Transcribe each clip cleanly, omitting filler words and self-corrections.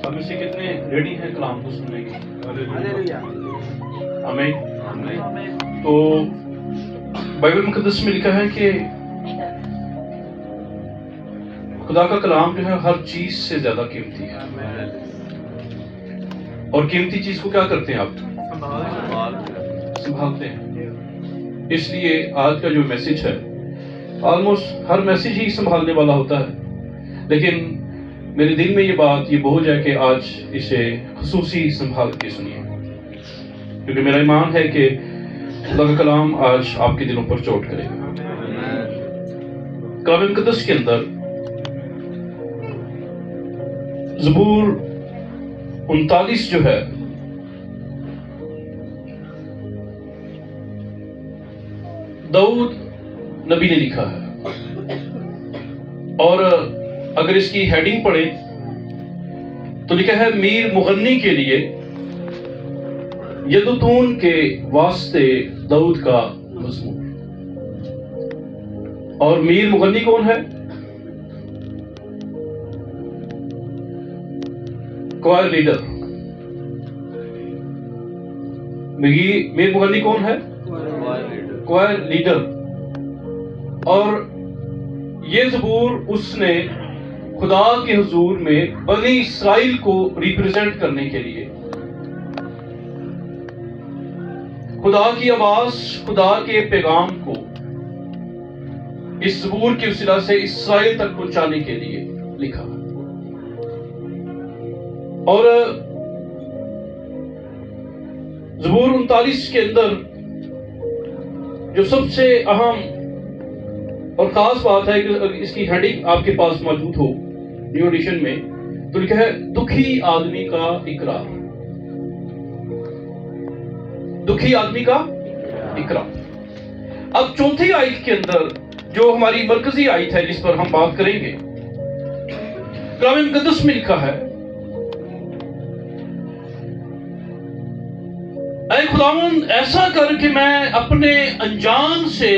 ہم میں سے کتنے ریڈی ہیں کلام کو سننے کے؟ آمین۔ تو بائبل مقدس میں لکھا ہے کہ خدا کا کلام جو ہے ہر چیز سے زیادہ قیمتی ہے، اور قیمتی چیز کو کیا کرتے ہیں آپ؟ سنبھالتے ہیں۔ اس لیے آج کا جو میسج ہے آلموسٹ ہر میسج ہی سنبھالنے والا ہوتا ہے، لیکن میرے دل میں یہ بات یہ بوجھ ہے کہ آج اسے خصوصی سنبھال کے سنیے، کیونکہ میرا ایمان ہے کہ خدا کا کلام آج آپ کے دلوں پر چوٹ کرے گا۔ کلام مقدس کے اندر زبور 39 جو ہے داؤد نبی نے لکھا ہے، اور اگر اس کی ہیڈنگ پڑھیں تو لکھا ہے میر مغنی کے لیے یدوتون کے واسطے داؤد کا مزمور۔ اور میر مغنی کون ہے؟ کوائر لیڈر۔ میر مغنی کون ہے؟ کوائر لیڈر۔ اور یہ زبور اس نے خدا کے حضور میں بنی اسرائیل کو ریپرزینٹ کرنے کے لیے خدا کی آواز، خدا کے پیغام کو اس زبور کے وسیلہ سے اسرائیل تک پہنچانے کے لیے لکھا۔ اور زبور 39 کے اندر جو سب سے اہم اور خاص بات ہے کہ اس کی ہیڈنگ آپ کے پاس موجود ہو نیو ایڈیشن میں تو لکھا ہے دکھی آدمی کا اقرار۔ دکھی آدمی کا اقرار۔ اب چوتھی آیت کے اندر جو ہماری مرکزی آیت ہے جس پر ہم بات کریں گے، کلام مقدس میں لکھا ہے اے خداوند ایسا کر کہ میں اپنے انجام سے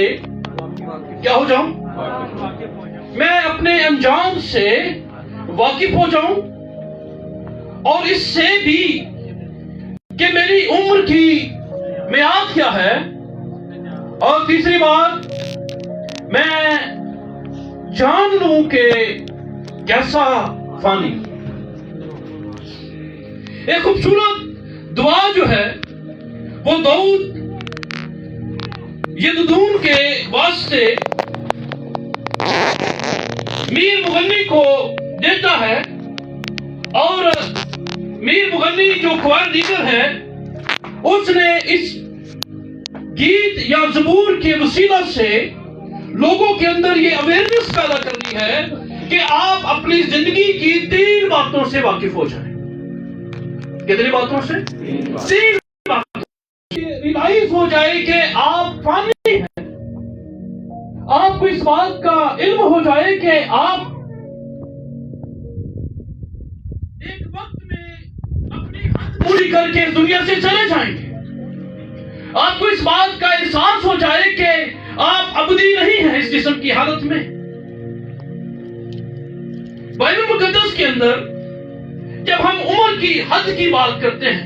کیا ہو جاؤں، میں اپنے انجام سے واقف ہو جاؤں، اور اس سے بھی کہ میری عمر کی میعاد کیا ہے، اور تیسری بات میں جان لوں کہ کیسا فانی۔ ایک خوبصورت دعا جو ہے وہ داؤد یدوتون کے واسطے میر مغنی کو دیتا ہے، اور میر مغنی جو کوائر لیڈر ہے اس نے اس گیت یا زبور کے وسیلہ سے لوگوں کے اندر یہ اویئرنس پیدا کرنی ہے کہ آپ اپنی زندگی کی 3 باتوں سے واقف ہو جائیں۔ کتنی باتوں سے؟ 3 باتوں سے ریلائز ہو جائے کہ آپ فانی ہیں۔ آپ کو اس بات کا علم ہو جائے کہ آپ ایک وقت میں اپنی حد پوری کر کے دنیا سے چلے جائیں گے۔ آپ کو اس بات کا احساس ہو جائے کہ آپ ابدی نہیں ہیں اس جسم کی حالت میں۔ بائبل مقدس کے اندر جب ہم عمر کی حد کی بات کرتے ہیں،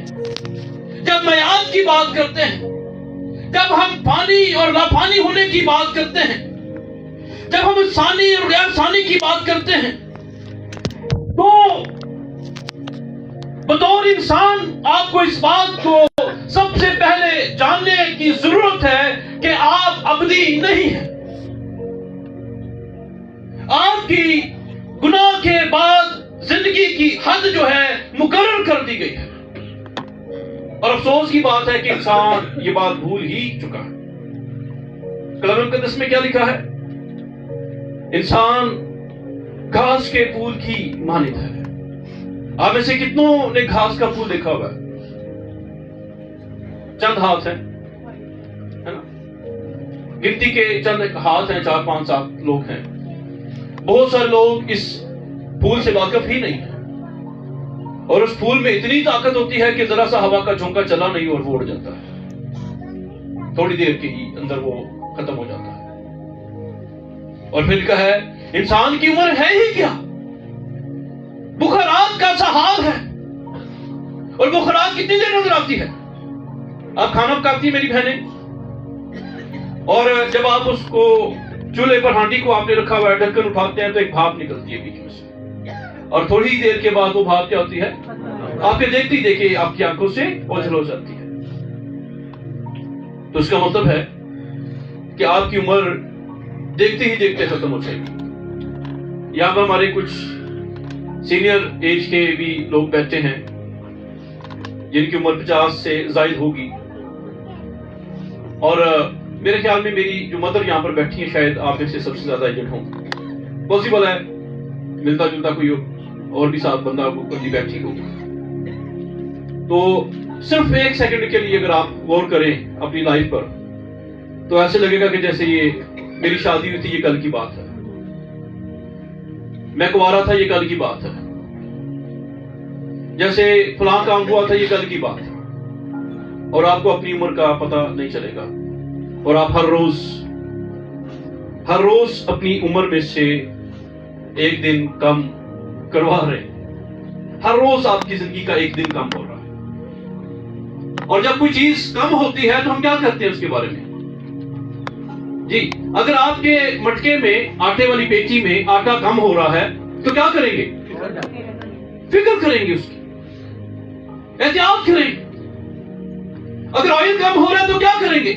جب میعاد کی بات کرتے ہیں، جب ہم فانی اور لافانی ہونے کی بات کرتے ہیں، جب ہم ثانی اور غیر ثانی کی بات کرتے ہیں، تو بطور انسان آپ کو اس بات کو سب سے پہلے جاننے کی ضرورت ہے کہ آپ ابدی نہیں ہیں۔ آپ کی گناہ کے بعد زندگی کی حد جو ہے مقرر کر دی گئی ہے، اور افسوس کی بات ہے کہ انسان یہ بات بھول ہی چکا ہے۔ کلام مقدس میں کیا لکھا ہے؟ انسان گھاس کے پھول کی مانند ہے۔ آپ میں سے کتنوں نے گھاس کا پھول دیکھا ہوا ہے؟ چند ہاتھ ہیں، ہے نا؟ گنتی کے چند ہاتھ ہیں، 4 5 7 لوگ ہیں۔ بہت سارے لوگ اس پھول سے واقف ہی نہیں ہیں، اور اس پھول میں اتنی طاقت ہوتی ہے کہ ذرا سا ہوا کا جھونکا چلا نہیں اور وہ اڑ جاتا ہے، تھوڑی دیر کے ہی اندر وہ ختم ہو جاتا ہے۔ اور پھر کہا ہے انسان کی عمر ہے ہی کیا، بخارات کا سا حال ہے، اور وہ خوراک کتنی دیر نظر آتی ہے؟ آپ کھانا پکاتی ہیں میری بہنیں، اور جب آپ اس کو چولہے پر ہانڈی کو آپ نے رکھا ہوا ہے، ڈھکن اٹھاتے ہیں تو ایک بھاپ نکلتی ہے بیچ میں سے، اور تھوڑی ہی دیر کے بعد وہ بھاپ کیا ہوتی ہے؟ آپ کے دیکھتے ہی دیکھے آپ کی آنکھوں سے اوجھل ہو جاتی ہے۔ تو اس کا مطلب ہے کہ آپ کی عمر دیکھتے ہی دیکھتے ختم ہو جائے گی۔ یہاں پر ہمارے کچھ سینئر ایج کے بھی لوگ بیٹھے ہیں جن کی عمر 50 سے زائد ہوگی، اور میرے خیال میں میری جو مدر یہاں پر بیٹھی ہیں شاید آپ میں سے سب سے زیادہ ایجنٹ ہوں، پاسبل ہے ملتا جلتا کوئی اور بھی ساتھ بندہ بندی بیٹھی ہوگی۔ تو صرف ایک سیکنڈ کے لیے اگر آپ غور کریں اپنی لائف پر تو ایسے لگے گا کہ جیسے یہ میری شادی ہوئی تھی، یہ کل کی بات ہے، میں کنوارا تھا، یہ کل کی بات ہے، جیسے فلاں کام ہوا تھا، یہ کل کی بات ہے، اور آپ کو اپنی عمر کا پتہ نہیں چلے گا، اور آپ ہر روز اپنی عمر میں سے ایک دن کم کروا رہے ہیں، ہر روز آپ کی زندگی کا ایک دن کم ہو رہا ہے۔ اور جب کوئی چیز کم ہوتی ہے تو ہم کیا کرتے ہیں اس کے بارے میں؟ جی، اگر آپ کے مٹکے میں آٹے والی پیٹی میں آٹا کم ہو رہا ہے تو کیا کریں گے؟ فکر کریں گے، اس کی احتیاط کریں گے۔ اگر آئل کم ہو رہا ہے تو کیا کریں گے؟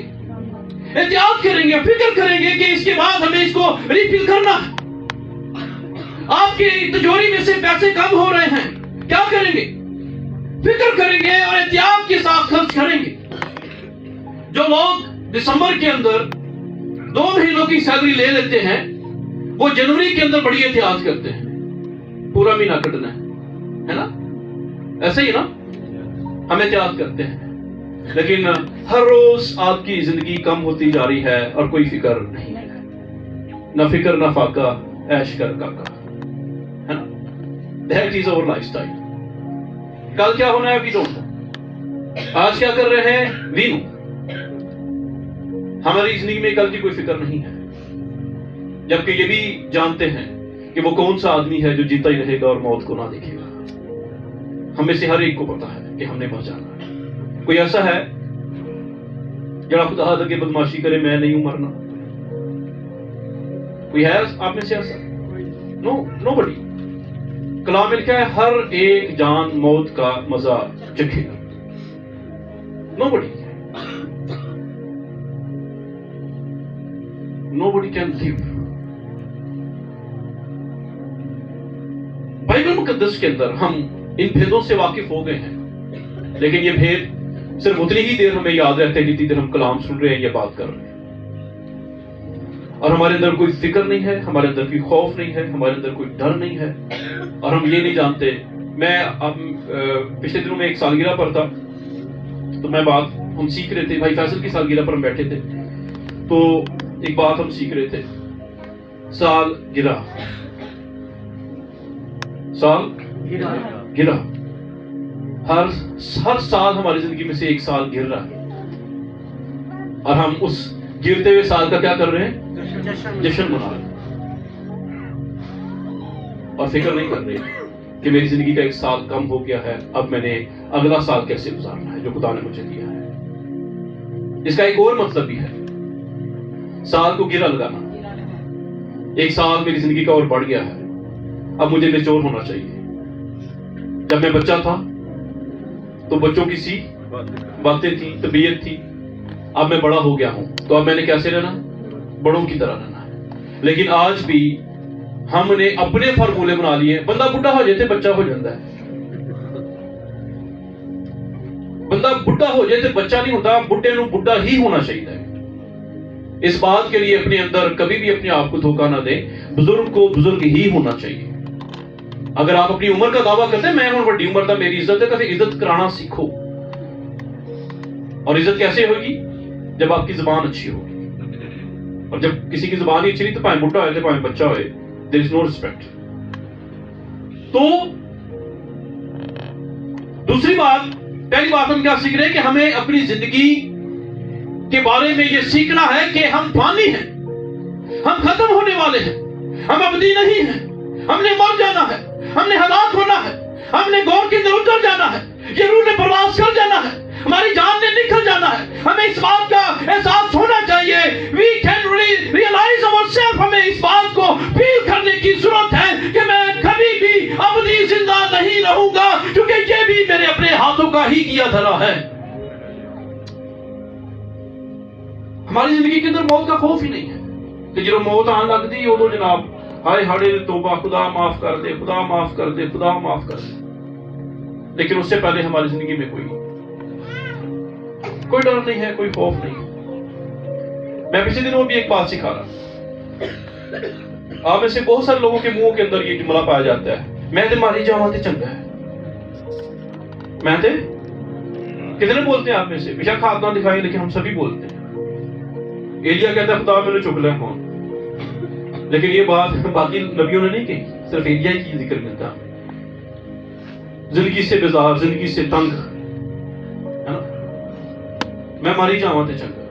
احتیاط کریں گے، فکر کریں گے کہ اس کے بعد ہمیں اس کو ریفل کرنا ہے۔ آپ کی تجوری میں سے پیسے کم ہو رہے ہیں، کیا کریں گے؟ فکر کریں گے اور احتیاط کے ساتھ خرچ کریں گے۔ جو لوگ دسمبر کے اندر 2 مہینوں کی سیلری لے لیتے ہیں وہ جنوری کے اندر بڑی احتیاط کرتے ہیں، پورا مہینہ کٹنا ہے نا، ایسے ہی نا، ہم احتیاط کرتے ہیں، لیکن ہر روز آپ کی زندگی کم ہوتی جا رہی ہے اور کوئی فکر نہیں ہے، نہ فکر نہ فاقہ، عیش کر کاکا، ہے نا، that is our life style. کل کیا ہونا ہے وی ڈونٹ نو، آج کیا کر رہے ہیں وی نو۔ ہماری زندگی میں کل کی کوئی فکر نہیں ہے، جبکہ یہ بھی جانتے ہیں کہ وہ کون سا آدمی ہے جو جیتا ہی رہے گا اور موت کو نہ دیکھے گا۔ ہم میں سے ہر ایک کو پتا ہے کہ ہم نے مر جانا ہے۔ کوئی ایسا ہے جڑا خدا حد کے بدماشی کرے میں نہیں ہوں مرنا؟ کوئی ہے آپ میں سے ایسا؟ نو بڈی۔ کلام میں لکھا ہے ہر ایک جان موت کا مزہ چکھے گا، نو بڈی کین لیو۔ بائبل مقدس کے اندر ہم ان بھیدوں سے واقف ہو گئے ہیں، لیکن یہ بھید صرف اتنی ہی دیر ہمیں یاد رہتے ہیں جتنی دیر ہم کلام سن رہے ہیں یا بات کر رہے ہیں، اور ہمارے اندر کوئی فکر نہیں ہے، ہمارے اندر کوئی خوف نہیں ہے، ہمارے اندر کوئی ڈر نہیں ہے، اور ہم یہ نہیں جانتے۔ میں پچھلے دنوں میں ایک سالگرہ پر تھا، تو میں بات ہم سیکھ رہے تھے، بھائی فیصل کی سالگرہ پر ہم بیٹھے تھے، تو ایک بات ہم سیکھ رہے تھے، سالگرہ ہر سال ہماری زندگی میں سے ایک سال گر رہا ہے، اور ہم اس گرتے ہوئے سال کا کیا کر رہے ہیں؟ جشن منا رہے ہیں، اور فکر نہیں کر رہے کہ میری زندگی کا ایک سال کم ہو گیا ہے، اب میں نے اگلا سال کیسے گزارنا ہے جو خدا نے مجھے دیا ہے۔ اس کا ایک اور مطلب بھی ہے، سال کو گرا لگانا۔ ایک سال میری زندگی کا اور بڑھ گیا ہے، اب مجھے میچور ہونا چاہیے۔ جب میں بچہ تھا تو بچوں کی سی باتیں تھی، طبیعت تھی، اب میں بڑا ہو گیا ہوں تو اب میں نے کیسے رہنا ہے؟ بڑوں کی طرح رہنا ہے۔ لیکن آج بھی ہم نے اپنے فارمولے بنا لیے، بندہ بڈھا ہو جائے بچہ ہو جاتا ہے، بندہ بڈھا ہو جائے بچہ نہیں ہوتا، بڈھے نو بڈھا ہی ہونا چاہیے۔ اس بات کے لیے اپنے اندر کبھی بھی اپنے آپ کو دھوکہ نہ دیں، بزرگ کو بزرگ ہی ہونا چاہیے۔ اگر آپ اپنی عمر کا دعویٰ کرتے ہیں میں ہوں بڑی عمر دا میری عزت ہے، تو عزت کرانا سیکھو۔ اور عزت کیسے ہوگی؟ جب آپ کی زبان اچھی ہوگی، اور جب کسی کی زبان ہی اچھی نہیں تو پائیں بڈھا ہوئے پائیں بچہ ہوئے، there is no respect۔ تو دوسری بات، پہلی بات ہم کیا سیکھ رہے ہیں کہ ہمیں اپنی زندگی کے بارے میں یہ سیکھنا ہے کہ ہم فانی ہیں، ہم ختم ہونے والے ہیں، ہم ابدی نہیں ہیں، ہم نے مر جانا ہے، ہم نے ہلاک ہونا ہے، ہم نے گور کے اندر اتر جانا ہے, یہ روح نے پرواز کر جانا ہے, ہماری جان نے نکل جانا ہے. ہمیں اس بات کا احساس ہونا چاہیے. We can realize ourselves. ہمیں اس بات کو فیل کرنے کی ضرورت ہے کہ میں کبھی بھی ابدی زندہ نہیں رہوں گا, کیونکہ یہ بھی میرے اپنے ہاتھوں کا ہی کیا دھرا ہے. ہماری زندگی کے اندر موت کا خوف ہی نہیں ہے کہ جب موت آن لگتی ہے ادو جناب ہائے ہاڑے توبہ, خدا معاف کر دے, خدا معاف کر دے, خدا معاف کر دے. لیکن اس سے پہلے ہماری زندگی میں کوئی ڈر نہیں ہے, کوئی خوف نہیں ہے. میں پچھلے دنوں بھی ایک بات سکھا رہا. آپ میں سے بہت سارے لوگوں کے منہوں کے اندر یہ جملہ پایا جاتا ہے, میں تے ماری جاواں تے چنگا ہے. میں تے کتنے بولتے ہیں آپ میں سے؟ بیشک ہاتھ نہ دکھائیں لیکن ہم سبھی بولتے ہیں. ایلیا کہتا ہے خدا میں نے چک لیا کون, لیکن یہ بات باقی نبیوں نے نہیں کہی, صرف ایلیا کی ذکر ملتا. زندگی سے بیزار, زندگی سے تنگ ہے نا, میں ماری جاواں تے چنگا.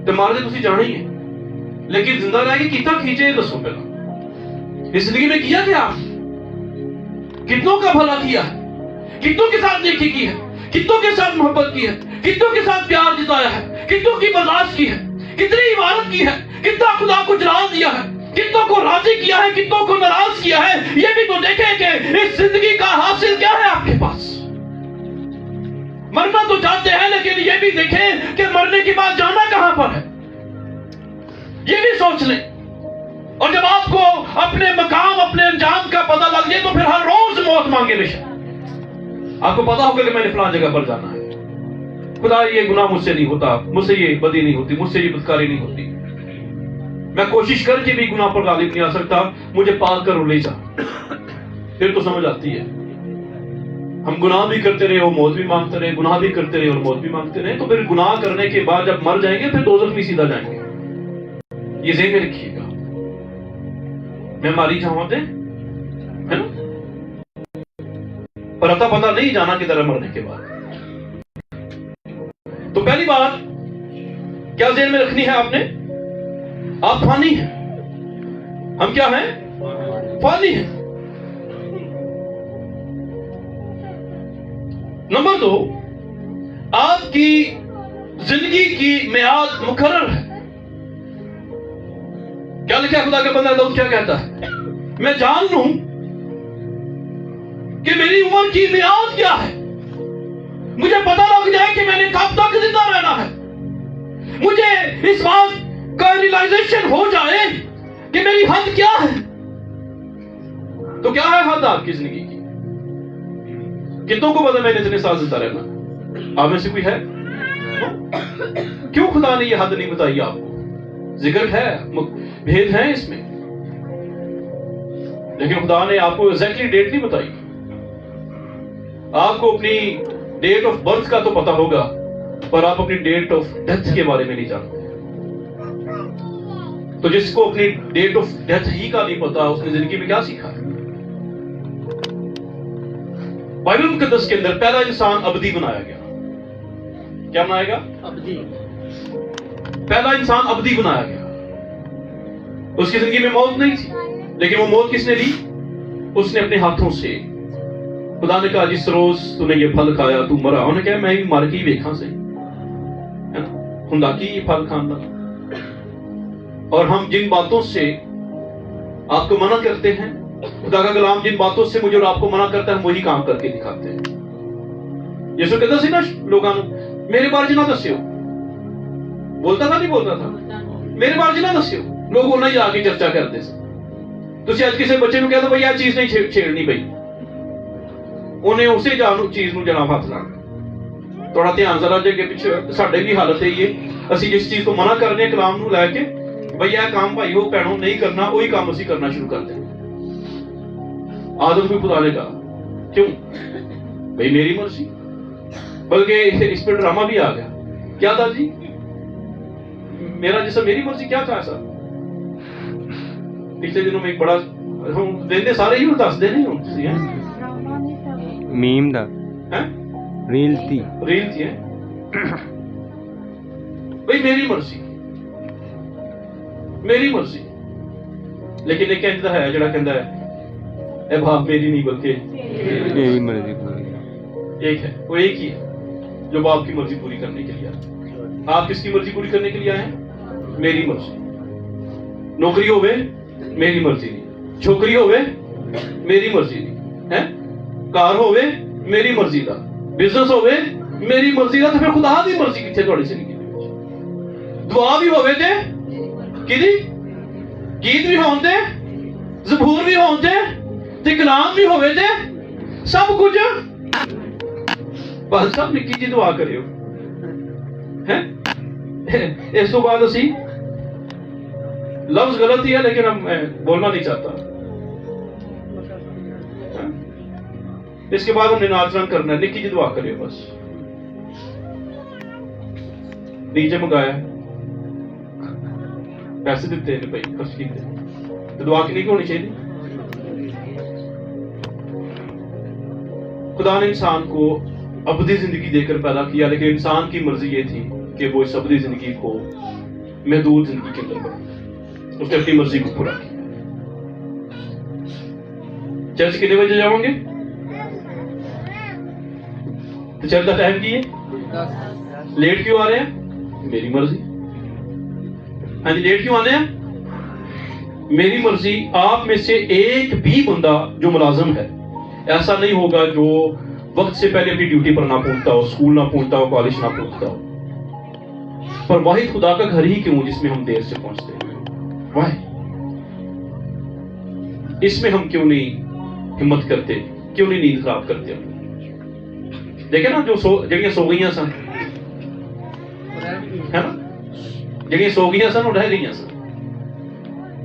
تے مار دے تسی جانا ہی ہے, لیکن زندہ رہ کے کیتا کھینچے دسو پہلا. اس زندگی میں کیا کیا, کتنوں کا بھلا کیا ہے, کتنوں کے ساتھ نیکی کی ہے, کتنوں کے ساتھ محبت کی ہے, کتنوں کے ساتھ پیار جتایا ہے, کتنوں کی برداشت کی ہے, کتنی عبادت کی ہے, کتنا خدا کو جلال دیا ہے, کتنوں کو راضی کیا ہے, کتنوں کو ناراض کیا ہے. یہ بھی تو دیکھیں کہ اس زندگی کا حاصل کیا ہے آپ کے پاس. مرنا تو چاہتے ہیں لیکن یہ بھی دیکھیں کہ مرنے کے بعد جانا کہاں پر ہے, یہ بھی سوچ لیں. اور جب آپ کو اپنے مقام, اپنے انجام کا پتہ لگ جائے تو پھر ہر روز موت مانگے بے شک. آپ کو پتا ہوگا کہ میں نے فلاں جگہ پر جانا ہے, خدا یہ گناہ مجھ سے نہیں ہوتا, مجھ سے یہ بدی نہیں ہوتی, مجھ سے یہ بدکاری نہیں ہوتی, میں کوشش کر کے بھی گناہ پر غالب نہیں آ سکتا, مجھے پاک کر اور لے جا. پھر تو سمجھ آتی ہے. ہم گناہ بھی کرتے رہے اور موت بھی مانگتے رہے, گناہ بھی کرتے رہے اور موت بھی مانگتے رہے, تو پھر گناہ کرنے کے بعد جب مر جائیں گے پھر دوزخ میں سیدھا جائیں گے. یہ ذہن میں رکھیے گا. میں ماری جاواں تے ہے نا, پر اتا پتا نہیں جانا کدھر ہے مرنے کے بعد. تو پہلی بات کیا ذہن میں رکھنی ہے آپ نے, آپ فانی ہیں. ہم کیا ہیں؟ فانی ہیں. نمبر 2, آپ کی زندگی کی میعاد مقرر ہے. کیا لکھا خدا کے بندہ داؤد کیا کہتا ہے, میں جان لوں کہ میری عمر کی میعاد کیا ہے, مجھے پتہ لگ جائے کہ میں نے کب تک زندہ رہنا ہے, مجھے اس بات کا ریلائزیشن ہو جائے کہ میری حد کیا ہے. تو کیا ہے حد آپ کی زندگی کی؟ کتنوں کو پتا میں نے اتنے سال زندہ رہنا؟ آپ میں سے کوئی ہے؟ کیوں خدا نے یہ حد نہیں بتائی آپ کو؟ ذکر ہے, بھید ہے اس میں, لیکن خدا نے آپ کو ایگزیکٹلی ڈیٹ نہیں بتائی. آپ کو اپنی ڈیٹ آف برتھ کا تو پتا ہوگا, پر آپ اپنی ڈیٹ آف ڈیتھ کے بارے میں نہیں جانتے. تو جس کو اپنی ڈیٹ آف ڈیتھ ہی کا نہیں پتا, اس نے زندگی میں کیا سیکھا ہے؟ بائبل مقدس کے اندر پہلا انسان ابدی بنایا گیا. کیا بنایا گیا؟ ابدی. پہلا انسان ابدی بنایا گیا. اس کی زندگی میں موت نہیں تھی, لیکن وہ موت کس نے دی؟ اس نے اپنے ہاتھوں سے. خدا نے کہا جس روز تو نے یہ پھل کھایا تو مرا. انہوں نے کہا میں بھی مر کے ہی ویکھاں سے, ہے نا, خدا کی یہ پھل کھانا. اور ہم جن باتوں سے آپ کو منع کرتے ہیں, خدا کا کلام جن باتوں سے مجھے اور آپ کو منع کرتا ہے, ہم وہی کام کر کے دکھاتے ہیں. یسوع کہتا سی نا لوگوں میرے بارے نہ دسیو, بولتا تھا نہیں بولتا تھا, میرے بارے نہ دسیو. لوگ انہیں ہی آ کے چرچا کرتے سن. تسی اج کسی بچے نو کہہ دو بھائی یہ چیز نہیں چھیڑنی بھائی, انہیں اسی چیز نو جناب ہاتھ لانا. تھوڑا دھیان ذرا جے کے پیچھے ساڈے بھی حالت ہے یہ, اسی جس چیز کو منع کرنے ہیں کلام نو لے کے, بھائی یہ کام بھائی وہ بھینوں نہیں کرنا, وہی کام اسی کرنا شروع کر دیں. آدم کو خدا نے کہا کیوں بھائی میری مرضی, بلکہ اس پہ ڈرامہ بھی آ گیا. کیا تھا جی؟ میرا جسم میری مرضی. کیا تھا ایسا؟ پچھلے دنوں میں ایک بڑا دیندے سارے ہی دس دے نہیں ہوں میم دا ریل تھی بھائی میری مرضی میری مرضی. لیکن ایک کہتا ہے جڑا کہتا ہے اے باپ میری نہیں بلکہ میری مرضی پوری ایک ہے، وہ ایک ہی ہے جو باپ کی مرضی پوری کرنے کے لیے آئے۔ آپ کس کی مرضی پوری کرنے کے لیے آئے ہیں؟ میری مرضی۔ نوکری ہوئے میری مرضی نہیں، چھوکری ہوئے میری مرضی نہیں ہے، کار ہوئے میری مرضی دا، بزنس ہوئے میری مرضی دا، تو پھر خدا دی مرضی کتنے تھوڑی زندگی دے؟ دعا بھی ہوئے تے کدی گیت بھی ہون تے زبور بھی ہون تے کلام بھی ہوئے تے سب کچھ بس سب نکی جی دعا کریو ہیں۔ اس تو بعد اسی لفظ غلط ہی ہے لیکن اب میں بولنا نہیں چاہتا، اس کے بعد ہم نے ناچ رنگ کرنا ہے، نکی جی دعا کریو بس۔ نیچے منگایا پیسے دیتے ہیں بھائی خرچ کیتے، تو دعا کی نہیں ہونی چاہیے۔ خدا نے انسان کو ابدی زندگی دے کر پیدا کیا، لیکن انسان کی مرضی یہ تھی کہ وہ اس ابدی زندگی کو محدود زندگی کے اندر بڑھائے۔ اس نے اپنی مرضی کو پورا کیا۔ چرچ کتنے بجے جاؤں گے؟ تو چرچ کا ٹائم کی ہے؟ لیٹ کیوں آ رہے ہیں؟ میری مرضی۔ ہاں جی، لیٹ کیوں آنے ہیں؟ میری مرضی۔ آپ میں سے ایک بھی بندہ جو ملازم ہے ایسا نہیں ہوگا جو وقت سے پہلے اپنی ڈیوٹی پر نہ پہنچتا ہو، اسکول نہ پہنچتا ہو، کالج نہ پہنچتا ہو۔ پر واحد خدا کا گھر ہی کیوں جس میں ہم دیر سے پہنچتے ہیں؟ واحد اس میں ہم کیوں نہیں ہمت کرتے، کیوں نہیں نیند خراب کرتے؟ دیکھیں نا جو جڑیاں سو گئیاں سن ہے نا، جڑیاں سو گئیاں سن وہ رہ گئیاں سن۔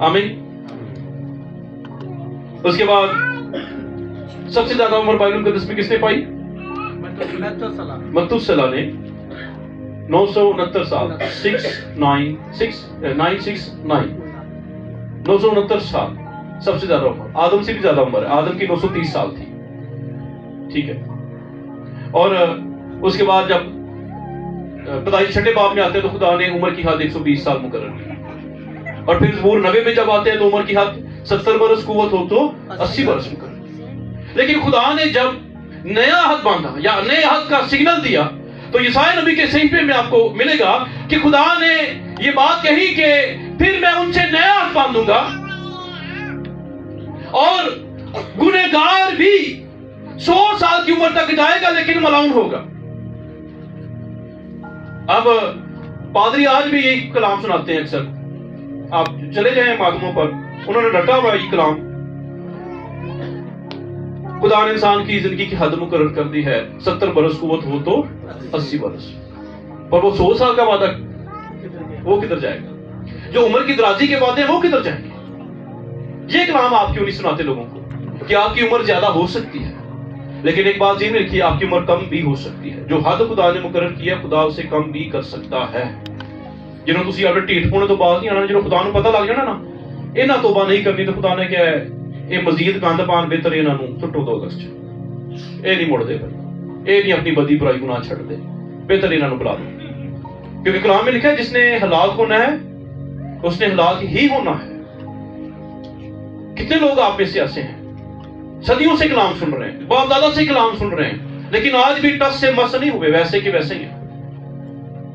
آمین۔ اس کے بعد سب سے زیادہ عمر بائبل المقدس میں کس نے پائی؟ متوسلا نے 969 سال، 969 سال سب سے زیادہ عمر۔ آدم سے بھی زیادہ عمر ہے، آدم کی 930 سال تھی، ٹھیک ہے۔ اور اس کے بعد جب پیدائش چھٹے باب میں آتے ہیں تو خدا نے عمر کی حد 120 سال مقرر کی، اور پھر زبور 90 میں جب آتے ہیں تو عمر کی حد 70 برس، قوت ہو تو 80 برس مقرر۔ لیکن خدا نے جب نیا عہد باندھا یا نئے عہد کا سگنل دیا تو یسایا نبی کے صحیفے میں آپ کو ملے گا کہ خدا نے یہ بات کہی کہ پھر میں ان سے نیا عہد باندھوں گا اور گنہگار بھی 100 سال کی عمر تک جائے گا لیکن ملعون ہوگا۔ اب پادری آج بھی یہ کلام سناتے ہیں اکثر، آپ چلے جائیں مادموں پر، انہوں نے رٹا ہوا یہ کلام۔ خدا نے انسان کی زندگی کی حد مقرر کر دی ہے، 70 برس قوت ہو تو 80 برس، اور وہ 100 سال کا وعدہ وہ کدھر جائے گا؟ جو عمر کی درازی کے وعدے ہیں وہ کدھر جائیں گے؟ یہ کلام آپ کیوں نہیں سناتے لوگوں کو کہ آپ کی عمر زیادہ ہو سکتی ہے، لیکن ایک بات ذہن میں رکھیے، آپ کی عمر کم بھی ہو سکتی ہے۔ جو حد خدا نے مقرر کیا خدا اسے کم بھی کر سکتا ہے۔ جنہوں تسی اپنے ٹھیٹ پونے تو باز نہیں آنا، جنہوں خدا نو پتہ لگ جانا نا انہاں توبہ نہیں کرنی تو خدا نے کیا ہے یہ مزید گند پان بہتر انہاں نو سٹو دو دس اے نہیں مڑ دے بھائی، اے نہیں اپنی بدی برائی گناہ چھڑ دے، بہتر انہاں نو بلا دو، کیونکہ کلام میں لکھا ہے جس نے ہلاک ہونا ہے اس نے ہلاک ہی ہونا ہے۔ کتنے لوگ آپ میں سے ایسے ہیں صدیوں سے کلام سن رہے ہیں، باپ دادا سے کلام سن رہے ہیں، لیکن آج بھی ٹس سے مس نہیں ہوئے، ویسے کہ ویسے ہی ہیں۔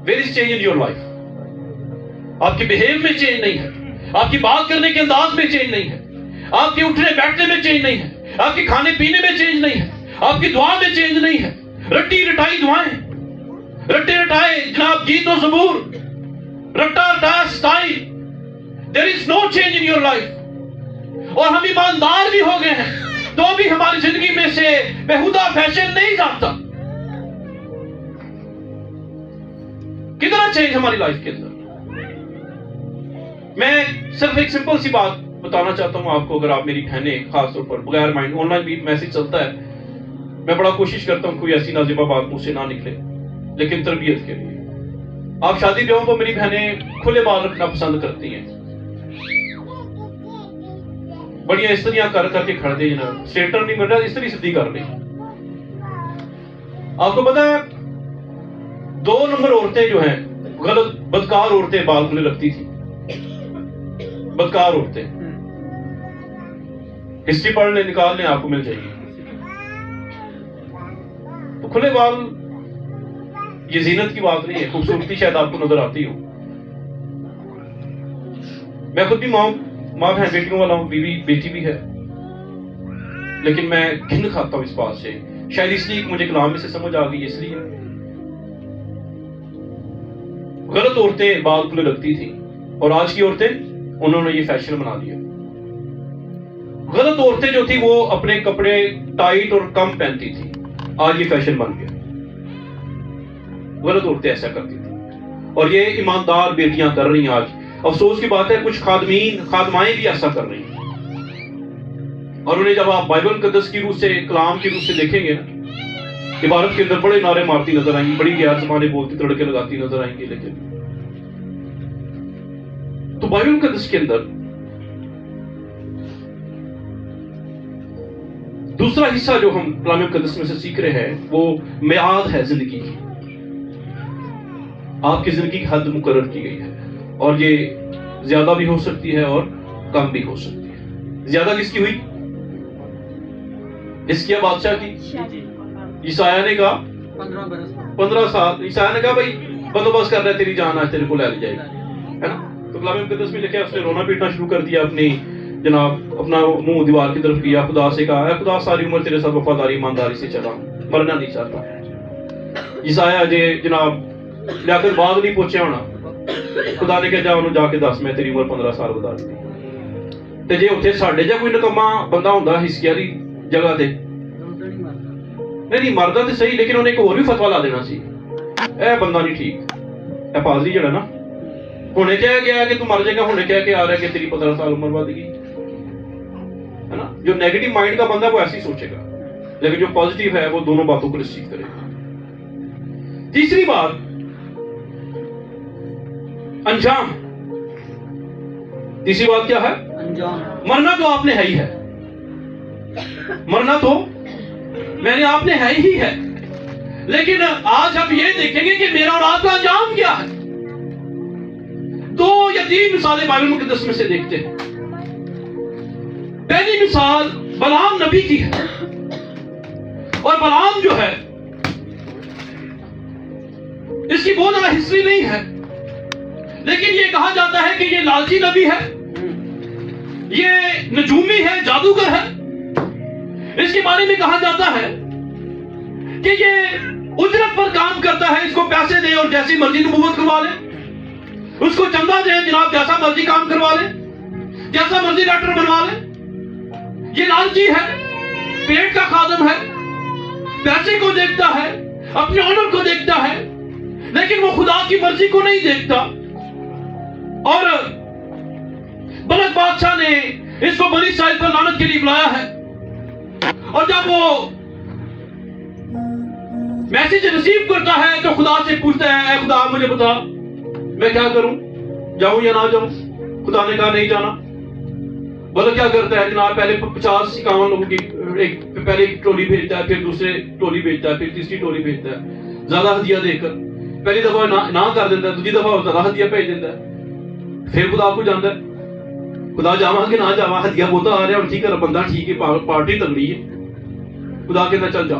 Where is change in your life؟ آپ کے بہیو میں چینج نہیں ہے، آپ کی بات کرنے کے انداز میں چینج نہیں ہے، آپ کے اٹھنے بیٹھنے میں چینج نہیں ہے، آپ کے کھانے پینے میں چینج نہیں ہے، آپ کی دعا میں چینج نہیں ہے۔ رٹی رٹائی دعائیں، رٹے رٹائے جناب گیت و زبور، رٹا رٹایا style, there is no change in your life۔ اور ہم ایماندار بھی ہو گئے ہیں تو بھی ہماری زندگی میں سے بےہودہ فیشن نہیں جاتا۔ کتنا چینج ہماری لائف کے اندر۔ میں صرف ایک سمپل سی بات بتانا چاہتا ہوں آپ کو، اگر آپ میری بہنیں خاص طور پر بغیر مائنڈ، آن لائن بھی میسج چلتا ہے، میں بڑا کوشش کرتا ہوں کوئی ایسی نازیبہ بات مجھ سے نہ نکلے، لیکن تربیت کے لیے آپ شادی بیاہوں کو میری بہنیں کھلے بال رکھنا پسند کرتی ہیں، بڑیاں استریاں کر کر کے کھڑ دیں جناب، سیٹر نہیں مل رہا استری سدھی کر رہی۔ آپ کو پتا ہے 2 نمبر عورتیں جو ہیں غلط بدکار عورتیں بال کھلے رکھتی تھی، بدکار عورتیں ہسٹری پڑھ لیں, نکال لیں, آپ کو مل جائے گی. تو کھلے بال یہ زینت کی بات نہیں ہے, خوبصورتی شاید آپ کو نظر آتی ہو. میں خود بھی ماں ہے, بیٹیوں والا ہوں, بیوی بیٹی بھی ہے, لیکن میں گھن کھاتا ہوں اس بات سے. شاید اس لیے مجھے کلام میں سے سمجھ آ گئی, اس لیے غلط عورتیں بال کھلے رکھتی تھیں, اور آج کی عورتیں انہوں نے یہ فیشن بنا لیا. غلط عورتیں جو تھی وہ اپنے کپڑے ٹائٹ اور کم پہنتی تھی, آج یہ فیشن بن گیا. غلط عورتیں ایسا کرتی تھی, اور یہ ایماندار بیٹیاں کر رہی ہیں آج. افسوس کی بات ہے کچھ خادمائیں بھی ایسا کر رہی ہیں. اور انہیں جب آپ بائبل مقدس کی روح سے, کلام کی روح سے دیکھیں گے نا, عبارت کے اندر بڑے نعرے مارتی نظر آئیں گی, بڑی غیر زبانیں بولتی, تڑکے لگاتی نظر آئیں گی. لیکن تو بائبل مقدس کے اندر دوسرا حصہ جو ہم کلام مقدس میں سے سیکھ رہے ہیں وہ میعاد ہے زندگی کی. آپ کی زندگی کی حد مقرر کی گئی ہے, اور یہ زیادہ بھی ہو سکتی ہے اور کم بھی ہو سکتی ہے. زیادہ کس کی ہوئی؟ اس کی بادشاہ کی. عیسائیہ نے کہا 15 سال. عیسائیہ نے کہا بھائی بندوبست کر رہا ہے, تیری جان آج تیرے کو لے لی جائے گی, ہے نا. تو کلام مقدس میں لکھا ہے اس نے رونا پیٹنا شروع کر دیا, اپنی جناب اپنا منہ دیوار کی طرف کیا, خدا سے کہا, اے خدا ساری عمر تیرے ساتھ وفاداری ایمانداری سے چلا, مرنا نہیں چاہتا. عیسائیہ جناب لیاقت بعد نہیں پہنچیا ہونا, خدا نے کہا جا انہوں جا کے دس میں تیری عمر 15 سال بتا دی. تے جے اتنے ساڈے جا کوئی نکما بندہ ہوندا حسکیہ دی جگہ تے نہیں مردا تے صحیح, لیکن انہیں ایک اور بھی فتوا لا دینا سی, اے بندہ نہیں ٹھیک, اے پادری جڑا نا ہونے کہہ گیا کہ تو مر جائے گا, ہونے کہہ کے آ رہا ہے کہ تیری 15 سال عمر بڑھ گئی, ہے نا. جو نیگیٹو مائنڈ کا بندہ وہ ایسے ہی سوچے گا, لیکن جو پازیٹیو ہے وہ دونوں باتوں کو ریسیو کرے گا. تیسری بات انجام. تیسری بات کیا ہے؟ مرنا تو آپ نے ہے ہی ہے, مرنا تو میں نے آپ نے ہے ہی ہے, لیکن آج ہم یہ دیکھیں گے کہ میرا اور آپ کا انجام کیا ہے. دو یا تین مثالیں بائبل مقدس میں سے دیکھتے ہیں. پہلی مثال بلعام نبی کی ہے, اور بلعام جو ہے اس کی بہت زیادہ ہسٹری نہیں ہے, لیکن یہ کہا جاتا ہے کہ یہ لالچی نبی ہے, یہ نجومی ہے, جادوگر ہے. اس کے بارے میں کہا جاتا ہے کہ یہ اجرت پر کام کرتا ہے, اس کو پیسے دے اور جیسی مرضی نبوت کروا لے, اس کو چندہ دے جناب جیسا مرضی کام کروا لے, جیسا مرضی ڈاکٹر بنوا لے. یہ لالچی ہے, پیٹ کا خادم ہے, پیسے کو دیکھتا ہے, اپنے آنر کو دیکھتا ہے, لیکن وہ خدا کی مرضی کو نہیں دیکھتا. اور بلک بادشاہ نے اس کو بنی اسرائیل پر لعنت کے لیے بلایا ہے, اور جب وہ میسج ریسیو کرتا ہے تو خدا سے پوچھتا ہے, اے خدا مجھے بتا میں کیا کروں, جاؤں یا نہ جاؤں. خدا نے کہا نہیں جانا. بلک کیا کرتا ہے جناب, پہلے 50-51 لوگوں کی پہلے ایک ٹولی بھیجتا ہے, پھر دوسرے ٹولی بھیجتا ہے, پھر تیسری ٹولی بھیجتا ہے, زیادہ ہدیہ دے کر. پہلی دفعہ نہ کر دیتا ہے, دوسری دفعہ زیادہ ہدیہ بھیج دیتا ہے. پھر خدا کو جانتا ہے, خدا جاواں کہ نہ جاواں, ہدیہ بوتا آ رہا ہے, اور ٹھیک ہے بندہ ٹھیک ہے, پارٹی تگڑی ہے. خدا کہتا چل جا,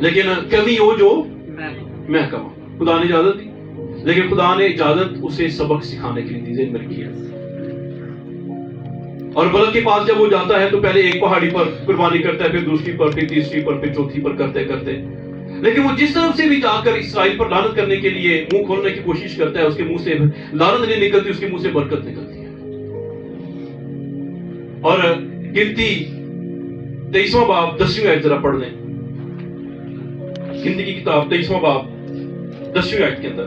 لیکن کبھی وہ جو محکمہ, خدا نے اجازت دی, لیکن خدا نے اجازت اسے سبق سکھانے کے لیے دی. ذہن میں رکھیے. اور بلک کے پاس جب وہ جاتا ہے تو پہلے ایک پہاڑی پر قربانی کرتا ہے, پھر دوسری پر, پھر تیسری پر, پھر چوتھی پر کرتے کرتے, لیکن وہ جس طرف سے بھی جا کر اسرائیل پر لعنت کرنے کے لیے منہ کھولنے کی کوشش کرتا ہے, اس کے منہ سے لعنت نہیں نکلتی, اس کے منہ سے برکت نکلتی ہے. اور گنتی 23واں باب 10ویں آیت ذرا پڑھ لیں. گنتی کی کتاب 23واں باب 10ویں آیت کے اندر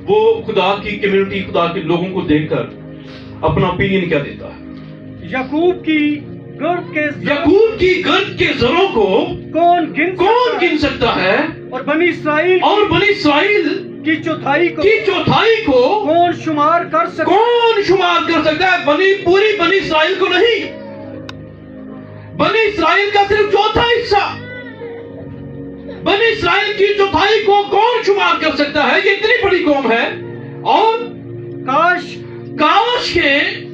وہ خدا کی کمیونٹی, خدا کے لوگوں کو دیکھ کر اپنا اوپینین کیا دیتا ہے. یعقوب کی گرد کے ذروں کو کون گن سکتا ہے, اور بنی اسرائیل کی چوتھائی کو کون شمار کر سکتا ہے. پوری بنی اسرائیل کو نہیں, بنی اسرائیل کا صرف چوتھا حصہ, بنی اسرائیل کی چوتھائی کو کون شمار کر سکتا ہے. یہ اتنی بڑی قوم ہے, اور کاش کے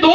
2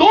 2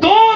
2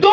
2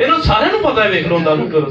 ਇਹਨਾਂ ਸਾਰਿਆਂ ਨੂੰ ਪਤਾ ਹੈ। ਵੇਖ ਲਓ ਅੰਦਾਜ਼ਾ ਕਰੋ।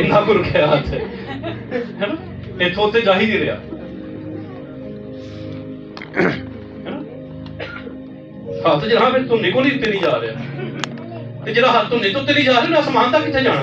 ਇੰਨਾ ਕੁ ਰੁਕਿਆ ਹੱਥ ਹੈ ਨਾ, ਇੱਥੋਂ ਉੱਤੇ ਜਾ ਹੀ ਨਹੀਂ ਰਿਹਾ ਹੈ ਨਾ। ਹੱਥ ਜਿਹੜਾ ਫਿਰ ਧੁੰਨੇ ਕੋਲ ਹੀ ਉੱਤੇ ਨਹੀਂ ਜਾ ਰਿਹਾ, ਤੇ ਜਿਹੜਾ ਹੱਥ ਧੁੰਨੇ ਤੋਂ ਉੱਤੇ ਨਹੀਂ ਜਾ ਰਿਹਾ ਅਸਮਾਨ ਤੱਕ ਕਿੱਥੇ ਜਾਣਾ?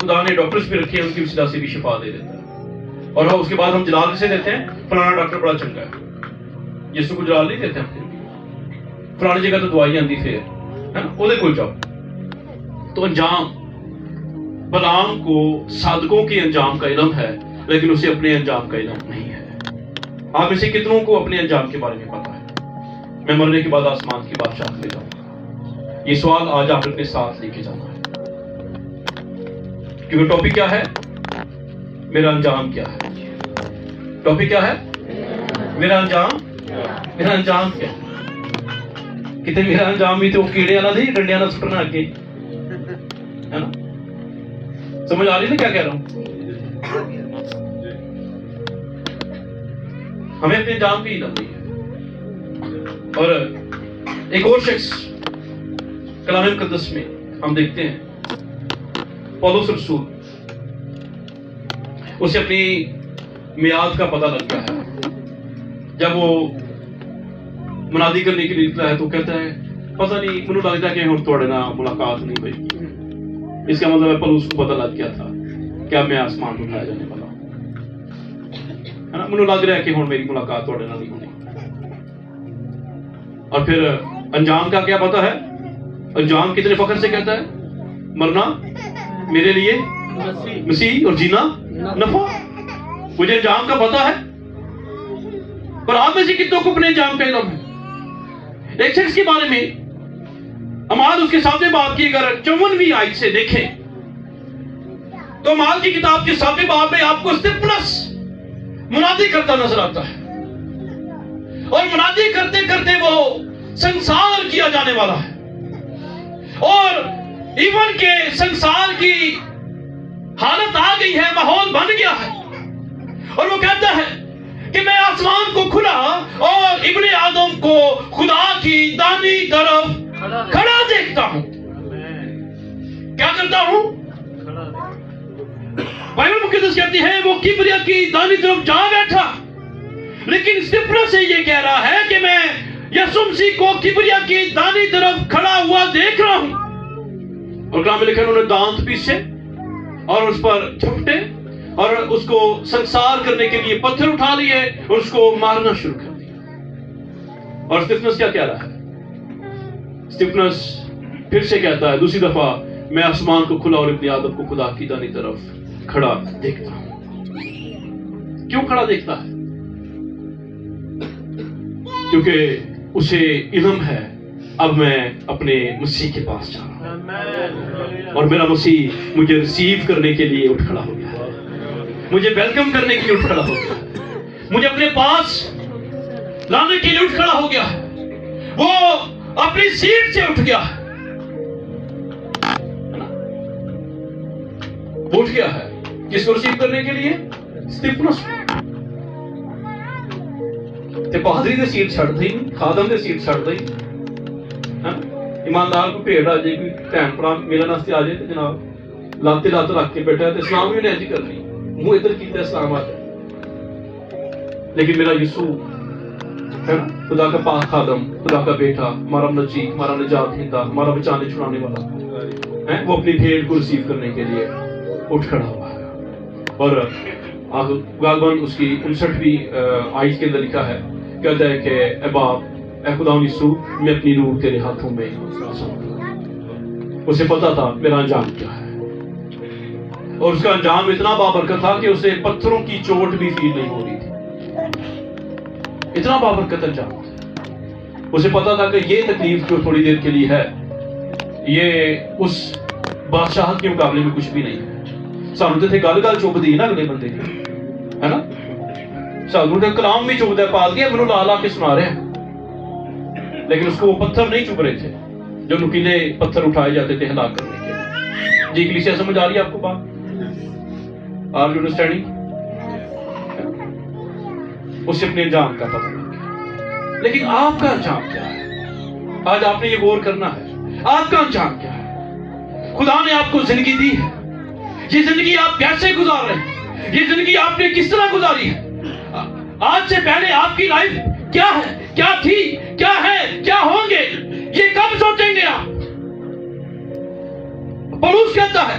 خدا نے ڈاکٹرز بھی رکھے ہیں, ان کی وسیلہ سے بھی شفا دے دیتا ہے. اور اس کے بعد ہم جلال کسے دیتے ہیں؟ فلانا ڈاکٹر بڑا چنگا ہے. یسوع کو جلال نہیں دیتے ہم. فلانی جگہ تو دوائی آندی پھر ہے نا, وہ کول جاؤ. تو انجام, بلعام کو صادقوں کے انجام کا علم ہے, لیکن اسے اپنے انجام کا علم نہیں ہے. آپ میں سے کتنوں کو اپنے انجام کے بارے میں پتا ہے؟ میں مرنے کے بعد آسمان کی بادشاہ لے جاؤں گا. یہ سوال آج آپ اپنے ساتھ لے کے جانا ہے, کیونکہ ٹاپک کیا ہے؟ میرا انجام کیا ہے. ٹاپک کیا ہے؟ میرا انجام. میرا انجام کیا ہے؟ کتنے میرا انجام بھی تو کیڑے والا نہیں, ڈنڈے والا سٹنا آگے ہے نا. سمجھ آ رہی نا کیا کہہ رہا ہوں؟ ہمیں اپنے انجام کی علم نہیں ہے. اور ایک اور شخص کلام مقدس میں ہم دیکھتے ہیں, پولس رسول, اسے اپنی میعاد کا پتہ لگ گیا ہے. جب وہ منادی کرنے کے لیے نکلا ہے تو کہتا ہے پتہ نہیں, مجھے لگتا ہے کہ ہم تھوڑے نہ ملاقات نہیں ہوئی. اس کا مطلب ہے پولس کو پتہ لگ گیا تھا کہ اب میں آسمان میں اٹھایا جانے والا ہوں, ہے نا. مجھے لگ رہا ہے کہ ہوں میری ملاقات تھوڑے نہ نہیں ہونی. اور پھر انجام کا کیا پتہ ہے؟ انجام کتنے فخر سے کہتا ہے, مرنا میرے لیے مسیح اور جینا نفع. مجھے انجام کا پتہ ہے. پر آپ میں سے کتنوں کو اپنے انجام کا علم ہے؟ ایک شخص کے بارے میں اعمال اس کے 7ویں باب کی اگر 54ویں آیت سے دیکھیں تو اعمال کی کتاب کے 7ویں باب میں آپ کو استفنس منادی کرتا نظر آتا ہے, اور منادی کرتے کرتے وہ سنسار کیا جانے والا ہے, اور ایون کے سنسار کی حالت آ گئی ہے, ماحول بن گیا ہے. اور وہ کہتا ہے کہ میں آسمان کو کھلا اور ابن آدم کو خدا کی دانی طرف کھڑا دیکھتا ہوں. کیا کرتا ہوں؟ بائبل مقدس کہتی ہے وہ کبریا کی دانی طرف جا بیٹھا, لیکن استفنس سے یہ کہہ رہا ہے کہ میں یسوع مسیح کو کبریا کی دانی طرف کھڑا ہوا دیکھ رہا ہوں. اور کلام میں لکھا انہوں نے دانت پیسے اور اس پر چھپٹے اور اس کو سنسار کرنے کے لیے پتھر اٹھا لیے اور اس کو مارنا شروع کر دیا. اور استفنس کیا کہہ رہا ہے؟ استفنس پھر سے کہتا ہے دوسری دفعہ, میں آسمان کو کھلا اور ابن آدم کو خدا کی دانی طرف کھڑا دیکھتا ہوں. کیوں کھڑا دیکھتا ہے؟ کیونکہ اسے علم ہے اب میں اپنے مسیح کے پاس جا رہا ہوں, اور میرا مسیح مجھے ریسیو کرنے کے لیے اٹھ کھڑا ہو گیا ہے, مجھے ویلکم کرنے کے لیے اٹھ کھڑا ہو گیا ہے, مجھے اپنے پاس لانے کے لیے اٹھ کھڑا ہو گیا ہے. وہ اپنی سیٹ سے اٹھ گیا ہے, اٹھ گیا ہے. کس کو ریسیو کرنے کے لیے؟ استفنس. تے پادری نے سیٹ چھڑ دی, خادم نے سیٹ چھڑ دی, ایماندار کو بھیڑ آ جائے, کوئی بہن بھرا ملن واسطے آ جائے تو جناب لاتے لات رکھ کے بیٹھا ہے تو اسلام بھی نہیں کرنی, منہ ادھر کیتا اسلام آ جائے. لیکن میرا یسوع ہے نا, خدا کا پاک خادم, خدا کا بیٹا, ہمارا نجی, ہمارا نجات دہندہ, ہمارا بچانے چھڑانے والا ہے, وہ اپنی بھیڑ کو ریسیو کرنے کے لیے اٹھ کھڑا ہوا ہے. اور غالباً اس کی 59ویں آیت کے اندر لکھا ہے, کہتا ہے کہ اے باپ, اے خدا یسوع, میں اپنی روح تیرے ہاتھوں میں سونپتا. اسے پتا تھا میرا انجام کیا ہے, اور اس کا انجام اتنا بابرکت تھا کہ اسے پتھروں کی چوٹ بھی فیل نہیں ہو رہی تھی. اتنا بابرکت انجام تھا. اسے پتا تھا کہ یہ تکلیف جو تھوڑی دیر کے لیے ہے یہ اس بادشاہت کے مقابلے میں کچھ بھی نہیں ہے. سانو تے گل گل چپ دی نا اگلے بندے کی, ہے نا, سانو تے کلام بھی چپ دے پال دیا, منو لا لا کے سنا رہے ہیں, لیکن اس کو وہ پتھر نہیں چپ رہے تھے جو نکیلے پتھر اٹھائے جاتے تھے ہلاک کرنے کے. جی کلیسیا سمجھ آ رہی ہے آپ کو بات؟ Are you understanding? اسے اپنے انجام کا پتہ لگ گیا. لیکن آپ کا انجام کیا ہے؟ آج آپ نے یہ غور کرنا ہے, آپ کا انجام کیا ہے؟ خدا نے آپ کو زندگی دی ہے, یہ زندگی آپ کیسے گزار رہے ہیں, یہ زندگی آپ نے کس طرح گزاری ہے؟ آج سے پہلے آپ کی لائف کیا ہے, کیا تھی, کیا ہے, کیا ہوں گے, یہ کب سوچیں گے آپ؟ پولس کہتا ہے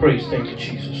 Praise, thank you Jesus।